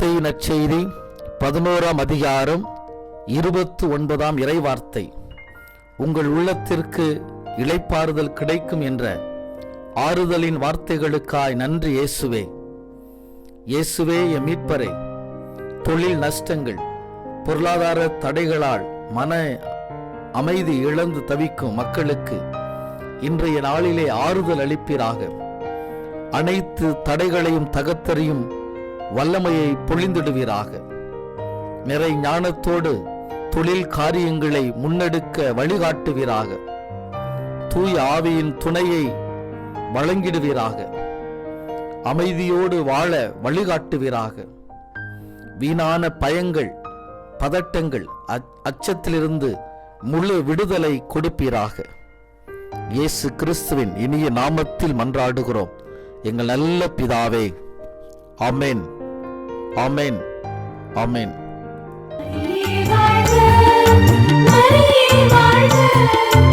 மத்தேயு நற்செய்தி 11ஆம் அதிகாரம் 29ஆம் இறைவார்த்தை. உங்கள் உள்ளத்திற்கு இளைப்பாறுதல் கிடைக்கும் என்ற ஆறுதலின் வார்த்தைகளுக்காய் நன்றி இயேசுவே. இயேசுவே எம் மீட்பரே, தொழில் நஷ்டங்கள், பொருளாதார தடைகளால் மன அமைதி இழந்து தவிக்கும் மக்களுக்கு இன்றைய நாளிலே ஆறுதல் அளிப்பீராக. அனைத்து தடைகளையும் தகர்த்தெறியும் வல்லமையை பொழிந்திடுவீராக. நிறை ஞானத்தோடு தொழில் காரியங்களை முன்னெடுக்க வழிகாட்டுவீராக. தூய ஆவியின் துணையை வழங்கிடுவீராக. அமைதியோடு வாழ வழிகாட்டுவீராக. வீணான பயங்கள், பதட்டங்கள், அச்சத்திலிருந்து முழு விடுதலை கொடுப்பீராக. இயேசு கிறிஸ்துவின் இனிய நாமத்தில் மன்றாடுகிறோம் எங்கள் நல்ல பிதாவே. ஆமென், ஆமென், ஆமென். மரியே வாழ்க, மரியே வாழ்க.